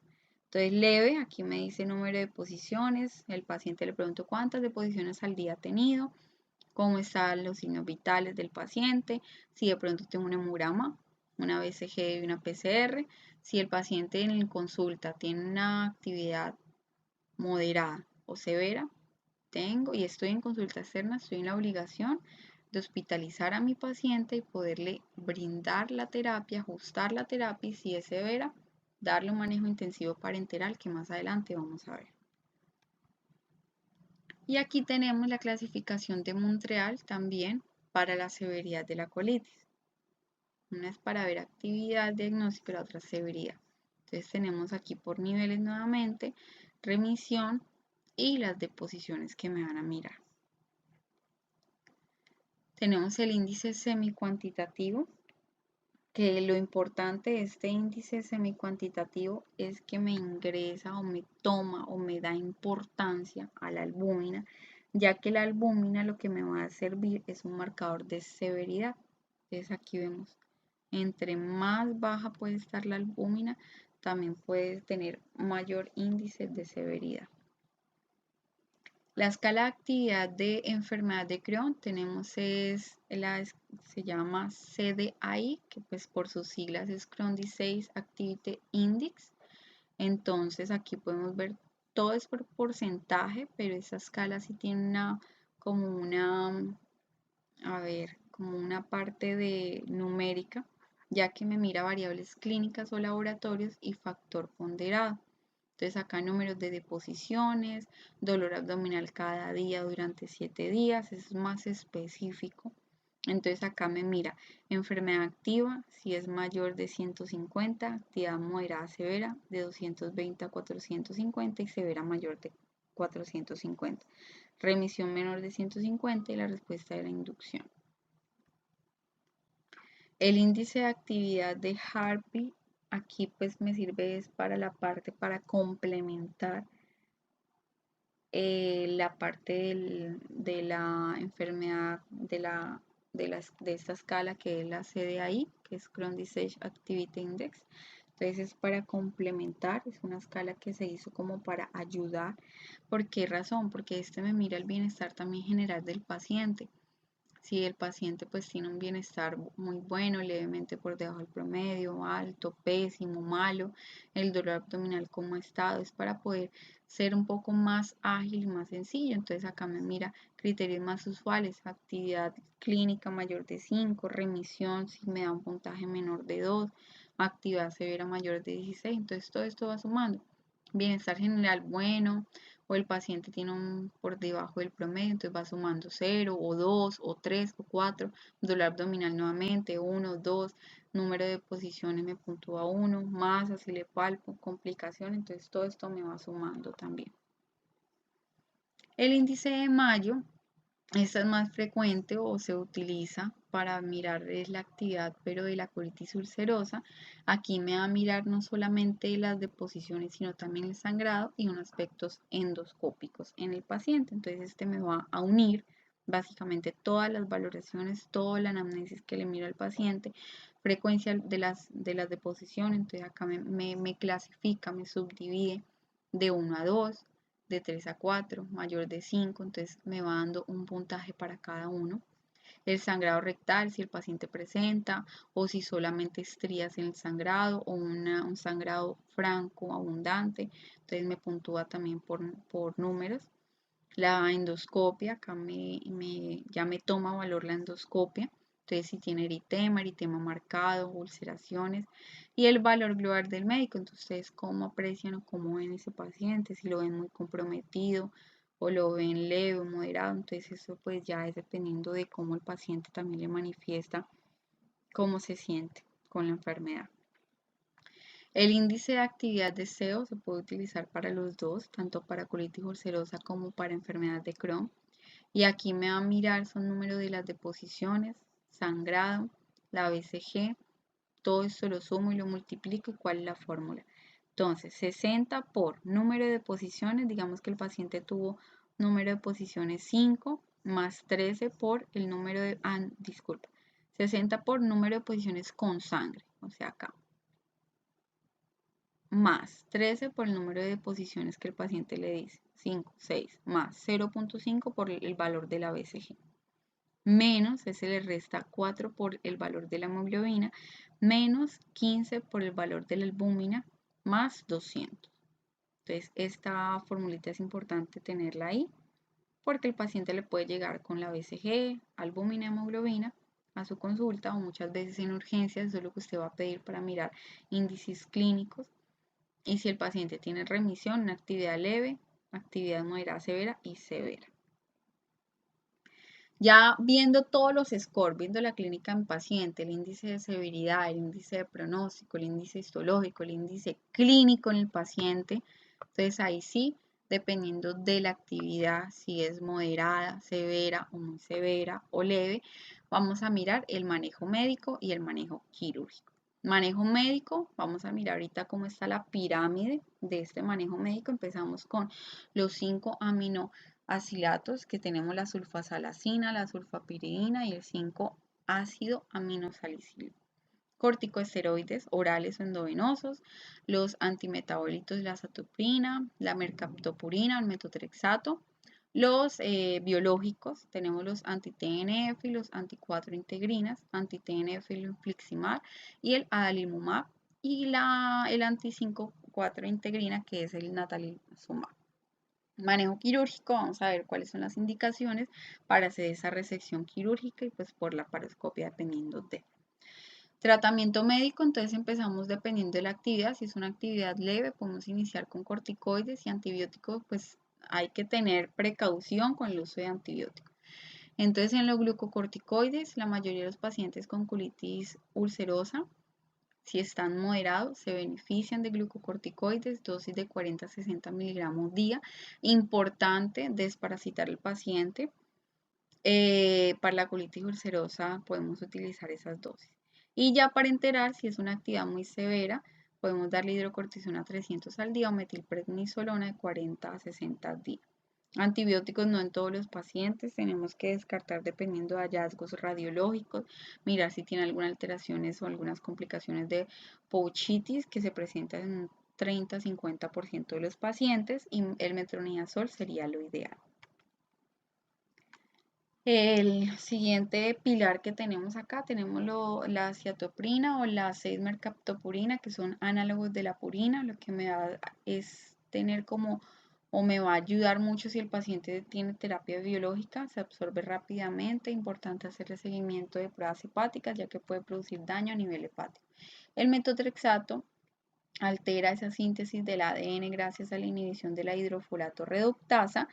Entonces leve, aquí me dice número de posiciones, el paciente le pregunto cuántas deposiciones al día ha tenido, cómo están los signos vitales del paciente, si de pronto tengo un hemograma, una BCG y una PCR, si el paciente en consulta tiene una actividad moderada o severa, tengo y estoy en consulta externa, estoy en la obligación de hospitalizar a mi paciente y poderle brindar la terapia, ajustar la terapia y si es severa, darle un manejo intensivo parenteral que más adelante vamos a ver. Y aquí tenemos la clasificación de Montreal también para la severidad de la colitis. Una es para ver actividad diagnóstica y la otra severidad. Entonces tenemos aquí por niveles nuevamente, remisión y las deposiciones que me van a mirar. Tenemos el índice semicuantitativo, que lo importante de este índice semicuantitativo es que me ingresa o me toma o me da importancia a la albúmina, ya que la albúmina lo que me va a servir es un marcador de severidad. Entonces aquí vemos, entre más baja puede estar la albúmina, también puede tener mayor índice de severidad. La escala de actividad de enfermedad de Crohn se llama CDI, que pues por sus siglas es Crohn Disease Activity Index. Entonces aquí podemos ver todo es por porcentaje, pero esa escala sí tiene como una parte de numérica, ya que me mira variables clínicas o laboratorios y factor ponderado. Entonces acá números de deposiciones, dolor abdominal cada día durante 7 días, es más específico. Entonces acá me mira enfermedad activa, si es mayor de 150, actividad moderada severa de 220 a 450 y severa mayor de 450. Remisión menor de 150 y la respuesta de la inducción. El índice de actividad de Harpy aquí pues me sirve es para la parte para complementar la parte de la enfermedad de esta escala que es la CDI, que es Crohn Disease Activity Index. Entonces es para complementar, es una escala que se hizo como para ayudar. ¿Por qué razón? Porque este me mira el bienestar también general del paciente. Si el paciente pues tiene un bienestar muy bueno, levemente por debajo del promedio, alto, pésimo, malo, el dolor abdominal como estado, es para poder ser un poco más ágil y más sencillo. Entonces acá me mira criterios más usuales, actividad clínica mayor de 5, remisión si me da un puntaje menor de 2, actividad severa mayor de 16. Entonces todo esto va sumando. Bienestar general bueno, o el paciente tiene un por debajo del promedio, entonces va sumando 0 o 2 o 3 o 4, dolor abdominal nuevamente, 1, 2, número de posiciones me puntúa 1, más así le palpo, complicación, entonces todo esto me va sumando también. El índice de Mayo, esta es más frecuente o se utiliza para mirar la actividad, pero de la colitis ulcerosa. Aquí me va a mirar no solamente las deposiciones, sino también el sangrado y unos aspectos endoscópicos en el paciente. Entonces este me va a unir básicamente todas las valoraciones, toda la anamnesis que le miro al paciente, frecuencia de las deposiciones. Entonces acá me clasifica, me subdivide de 1 a 2, de 3 a 4, mayor de 5, entonces me va dando un puntaje para cada uno. El sangrado rectal, si el paciente presenta, o si solamente estrías en el sangrado, o un sangrado franco, abundante, entonces me puntúa también por números. La endoscopia, acá ya me toma valor la endoscopia. Entonces, si tiene eritema marcado, ulceraciones y el valor global del médico. Entonces, ustedes cómo aprecian o cómo ven ese paciente, si lo ven muy comprometido o lo ven leve o moderado. Entonces, eso pues ya es dependiendo de cómo el paciente también le manifiesta cómo se siente con la enfermedad. El índice de actividad de SEO se puede utilizar para los dos, tanto para colitis ulcerosa como para enfermedad de Crohn. Y aquí me va a mirar son número de las deposiciones, sangrado, la BCG, todo esto lo sumo y lo multiplico y cuál es la fórmula. Entonces, 60 por número de posiciones, digamos que el paciente tuvo número de posiciones 5 más 13 por el número de, 60 por número de posiciones con sangre, o sea acá. más 13 por el número de deposiciones que el paciente le dice, 5, 6, más 0.5 por el valor de la BCG, menos, se le resta 4 por el valor de la hemoglobina, menos 15 por el valor de la albúmina, más 200. Entonces, esta formulita es importante tenerla ahí, porque el paciente le puede llegar con la BCG, albúmina, hemoglobina a su consulta, o muchas veces en urgencias. Eso es lo que usted va a pedir para mirar índices clínicos, y si el paciente tiene remisión, una actividad leve, actividad moderada, severa y severa. Ya viendo todos los scores, viendo la clínica en paciente, el índice de severidad, el índice de pronóstico, el índice histológico, el índice clínico en el paciente, entonces ahí sí, dependiendo de la actividad, si es moderada, severa o muy severa o leve, vamos a mirar el manejo médico y el manejo quirúrgico. Manejo médico, vamos a mirar ahorita cómo está la pirámide de este manejo médico. Empezamos con los 5 aminoasilatos que tenemos, la sulfasalacina, la sulfapiridina y el 5-ácido aminosalicílico. Corticosteroides orales o endovenosos, los antimetabólitos, la azathioprina, la mercaptopurina, el metotrexato. Los biológicos, tenemos los anti-TNF y los anti-4 integrinas, anti-TNF el infliximab y el adalimumab, y el anti-5-4 integrina, que es el natalizumab. Manejo quirúrgico, vamos a ver cuáles son las indicaciones para hacer esa resección quirúrgica y pues por la paroscopia dependiendo de. Tratamiento médico, entonces empezamos dependiendo de la actividad. Si es una actividad leve, podemos iniciar con corticoides y antibióticos, pues hay que tener precaución con el uso de antibióticos. Entonces en los glucocorticoides, la mayoría de los pacientes con colitis ulcerosa, si están moderados, se benefician de glucocorticoides, dosis de 40 a 60 miligramos día. Importante desparasitar al paciente. Para la colitis ulcerosa podemos utilizar esas dosis. Y ya para enterar si es una actividad muy severa, podemos darle hidrocortisona 300 al día o metilprednisolona de 40 a 60 días. Antibióticos no en todos los pacientes, tenemos que descartar dependiendo de hallazgos radiológicos, mirar si tiene algunas alteraciones o algunas complicaciones de pouchitis que se presentan en un 30-50% de los pacientes, y el metronidazol sería lo ideal. El siguiente pilar que tenemos acá, tenemos la ciatoprina o la 6-mercaptopurina, que son análogos de la purina. Lo que me va es tener como, o me va a ayudar mucho si el paciente tiene terapia biológica, se absorbe rápidamente. Importante hacerle seguimiento de pruebas hepáticas, ya que puede producir daño a nivel hepático. El metotrexato altera esa síntesis del ADN gracias a la inhibición de la hidrofolato reductasa,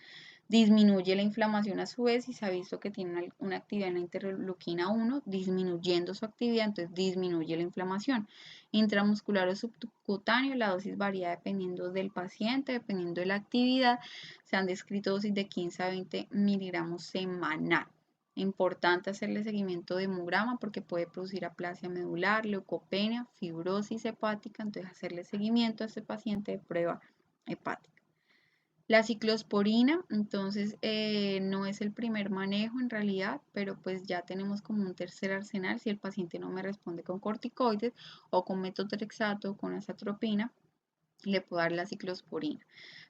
disminuye la inflamación a su vez, y se ha visto que tiene una actividad en la interleuquina 1, disminuyendo su actividad, entonces disminuye la inflamación. Intramuscular o subcutáneo, la dosis varía dependiendo del paciente, dependiendo de la actividad. Se han descrito dosis de 15 a 20 miligramos semanal. Importante hacerle seguimiento de hemograma porque puede producir aplasia medular, leucopenia, fibrosis hepática, entonces hacerle seguimiento a este paciente de prueba hepática. La ciclosporina, entonces no es el primer manejo en realidad, pero pues ya tenemos como un tercer arsenal si el paciente no me responde con corticoides o con metotrexato o con azatropina, le puedo dar la ciclosporina.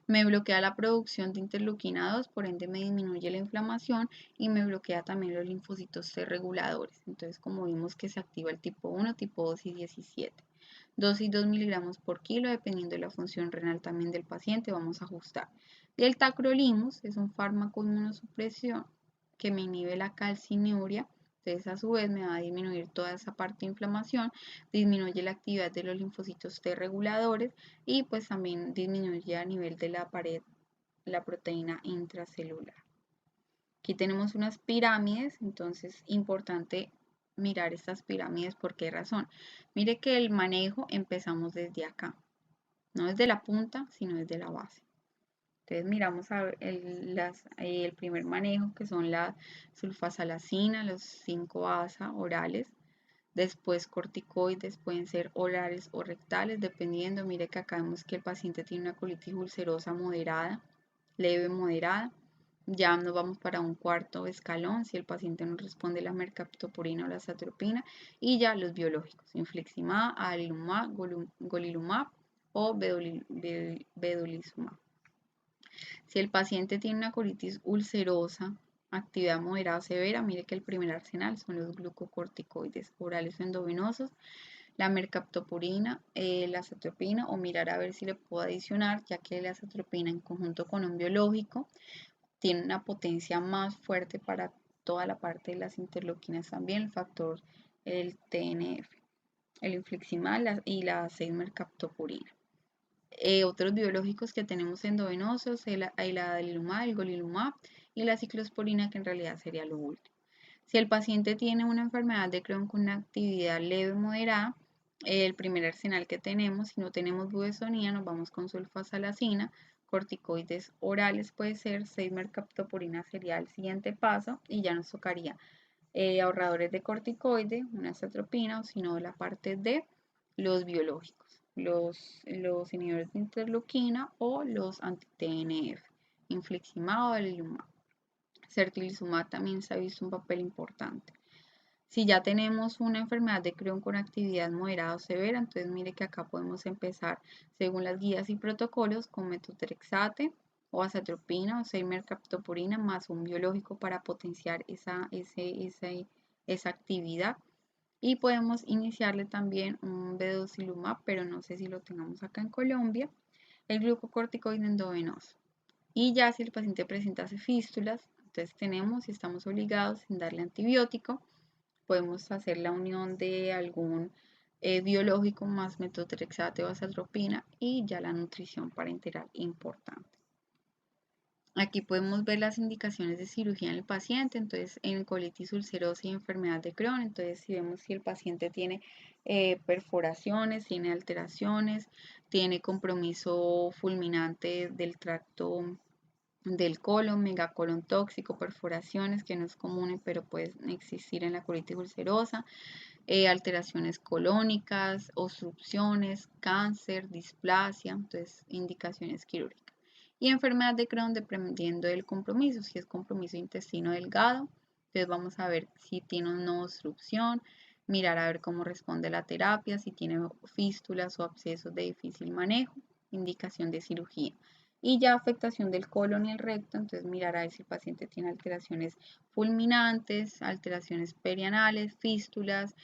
Me bloquea la producción de interleuquina 2, por ende me disminuye la inflamación y me bloquea también los linfocitos T reguladores. Entonces, como vimos que se activa el tipo 1, tipo 2 y 17. Dosis 2 miligramos por kilo, dependiendo de la función renal también del paciente, vamos a ajustar. Y el tacrolimus es un fármaco inmunosupresión que me inhibe la calcinuria. Entonces, a su vez, me va a disminuir toda esa parte de inflamación, disminuye la actividad de los linfocitos T reguladores y pues también disminuye a nivel de la pared la proteína intracelular. Aquí tenemos unas pirámides, entonces importante mirar estas pirámides. ¿Por qué razón? Mire que el manejo empezamos desde acá, no desde la punta, sino desde la base. Entonces miramos a ver el primer manejo, que son la sulfasalacina, los 5-ASA orales. Después corticoides, pueden ser orales o rectales, dependiendo. Mire que acá vemos que el paciente tiene una colitis ulcerosa moderada, leve moderada. Ya nos vamos para un cuarto escalón si el paciente no responde la mercaptopurina o la azatropina. Y ya los biológicos, infliximab, adalimumab, golimumab o vedolizumab. Si el paciente tiene una colitis ulcerosa, actividad moderada o severa, mire que el primer arsenal son los glucocorticoides orales o endovenosos, la mercaptopurina, la azatropina, o mirar a ver si le puedo adicionar, ya que la azatropina en conjunto con un biológico tiene una potencia más fuerte para toda la parte de las interleuquinas también, el factor, el TNF, el infliximab y la 6-mercaptopurina. Otros biológicos que tenemos endovenosos, el adalimumab, el golimumab y la ciclosporina, que en realidad sería lo último. Si el paciente tiene una enfermedad de Crohn con una actividad leve o moderada, el primer arsenal que tenemos, si no tenemos budesonía, nos vamos con sulfasalacina, corticoides orales puede ser, 6-mercaptopurina sería el siguiente paso y ya nos tocaría ahorradores de corticoide, una azatropina o si no la parte de los biológicos, los inhibidores de interleuquina o los anti-TNF, infliximab o adalimumab. Certolizumab también se ha visto un papel importante. Si ya tenemos una enfermedad de Crohn con actividad moderada o severa, entonces mire que acá podemos empezar según las guías y protocolos con metotrexate o azatropina o 6-mercaptopurina más un biológico para potenciar esa actividad. Y podemos iniciarle también un vedolizumab, pero no sé si lo tengamos acá en Colombia, el glucocorticoide endovenoso. Y ya si el paciente presenta fístulas, entonces tenemos y estamos obligados en darle antibiótico. Podemos hacer la unión de algún biológico más metotrexate o azatropina y ya la nutrición parenteral importante. Aquí podemos ver las indicaciones de cirugía en el paciente, entonces en colitis ulcerosa y enfermedad de Crohn, entonces si vemos si el paciente tiene perforaciones, tiene alteraciones, tiene compromiso fulminante del tracto del colon, megacolon tóxico, perforaciones que no es común pero pueden existir en la colitis ulcerosa, alteraciones colónicas, obstrucciones, cáncer, displasia, entonces indicaciones quirúrgicas. Y enfermedad de Crohn dependiendo del compromiso, si es compromiso intestino delgado, entonces vamos a ver si tiene una obstrucción, mirar a ver cómo responde la terapia, si tiene fístulas o abscesos de difícil manejo, indicación de cirugía. Y ya afectación del colon y el recto, entonces mirar a ver si el paciente tiene alteraciones fulminantes, alteraciones perianales, fístulas,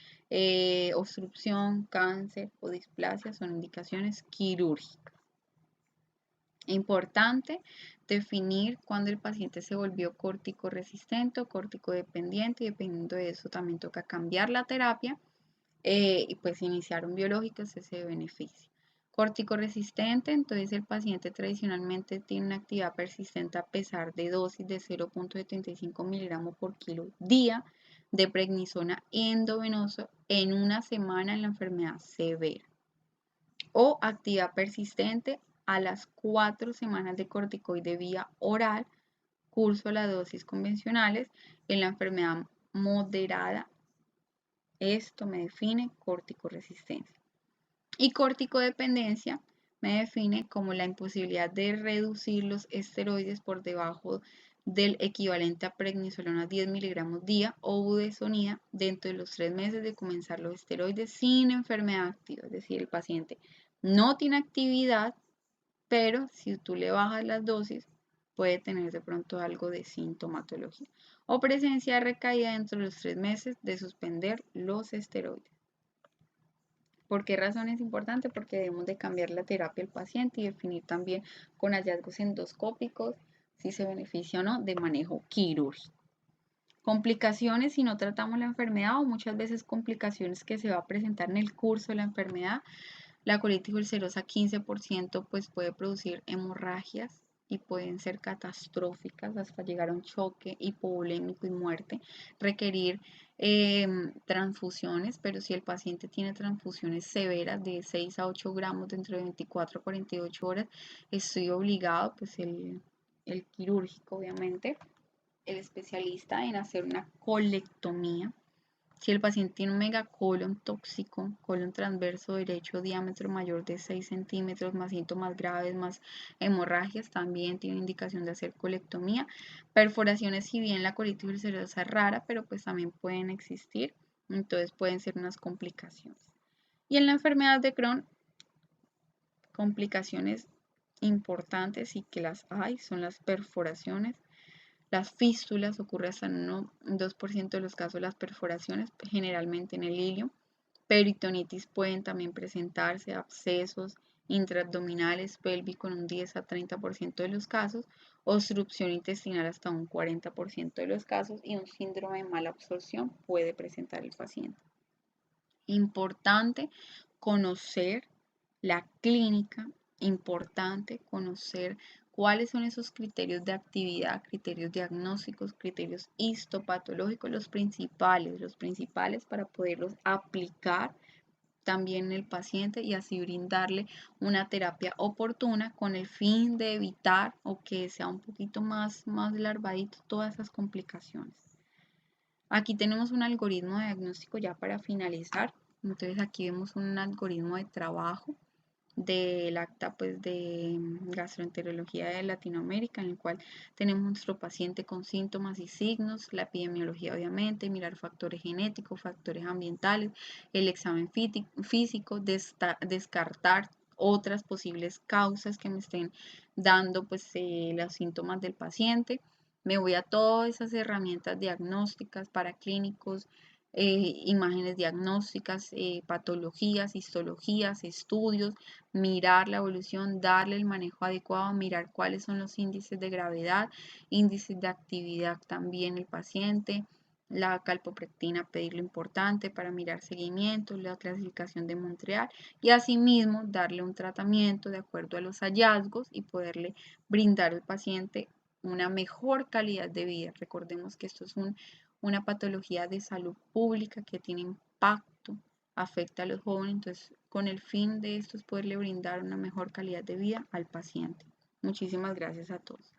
obstrucción, cáncer o displasia, son indicaciones quirúrgicas. Importante definir cuando el paciente se volvió córtico resistente o córtico dependiente y dependiendo de eso también toca cambiar la terapia y pues iniciar un biológico si se beneficia. Córtico resistente, entonces el paciente tradicionalmente tiene una actividad persistente a pesar de dosis de 0.75 miligramos por kilo día de prednisona endovenoso en una semana en la enfermedad severa. O actividad persistente a las 4 semanas de corticoide vía oral, curso de las dosis convencionales en la enfermedad moderada. Esto me define corticoresistencia. Y corticodependencia me define como la imposibilidad de reducir los esteroides por debajo del equivalente a prednisolona 10 miligramos día o budesonida dentro de los 3 meses de comenzar los esteroides sin enfermedad activa. Es decir, el paciente no tiene actividad, pero si tú le bajas las dosis, puede tener de pronto algo de sintomatología o presencia de recaída dentro de los 3 meses de suspender los esteroides. ¿Por qué razón es importante? Porque debemos de cambiar la terapia al paciente y definir también con hallazgos endoscópicos si se beneficia o no de manejo quirúrgico. Complicaciones si no tratamos la enfermedad o muchas veces complicaciones que se va a presentar en el curso de la enfermedad. La colitis ulcerosa 15% pues puede producir hemorragias y pueden ser catastróficas hasta llegar a un choque hipovolémico y muerte, requerir transfusiones, pero si el paciente tiene transfusiones severas de 6 a 8 gramos dentro de 24 a 48 horas, estoy obligado, pues el quirúrgico obviamente, el especialista en hacer una colectomía. Si el paciente tiene un megacolon tóxico, colon transverso derecho, diámetro mayor de 6 centímetros, más síntomas graves, más hemorragias, también tiene indicación de hacer colectomía. Perforaciones, si bien la colitis ulcerosa es rara, pero pues también pueden existir, entonces pueden ser unas complicaciones. Y en la enfermedad de Crohn, Complicaciones importantes y que las hay son las perforaciones, las fístulas, ocurre hasta en un 2% de los casos las perforaciones, generalmente en el ilio. Peritonitis pueden también presentarse, abscesos intraabdominales, pélvico en un 10 a 30% de los casos, obstrucción intestinal hasta un 40% de los casos y un síndrome de mala absorción puede presentar el paciente. Importante conocer la clínica, importante conocer cuáles son esos criterios de actividad, criterios diagnósticos, criterios histopatológicos, los principales para poderlos aplicar también en el paciente y así brindarle una terapia oportuna con el fin de evitar o que sea un poquito más larvadito todas esas complicaciones. Aquí tenemos un algoritmo de diagnóstico ya para finalizar. Entonces aquí vemos un algoritmo de trabajo del acta pues, de gastroenterología de Latinoamérica, en el cual tenemos nuestro paciente con síntomas y signos, la epidemiología obviamente, mirar factores genéticos, factores ambientales, el examen físico, descartar otras posibles causas que me estén dando pues, los síntomas del paciente. Me voy a todas esas herramientas diagnósticas para clínicos, imágenes diagnósticas, patologías, histologías, estudios, mirar la evolución, darle el manejo adecuado, mirar cuáles son los índices de gravedad, índices de actividad también el paciente, la calpopractina, pedir lo importante para mirar seguimiento, la clasificación de Montreal y asimismo darle un tratamiento de acuerdo a los hallazgos y poderle brindar al paciente una mejor calidad de vida. Recordemos que esto es una patología de salud pública que tiene impacto, afecta a los jóvenes, entonces con el fin de esto es poderle brindar una mejor calidad de vida al paciente. Muchísimas gracias a todos.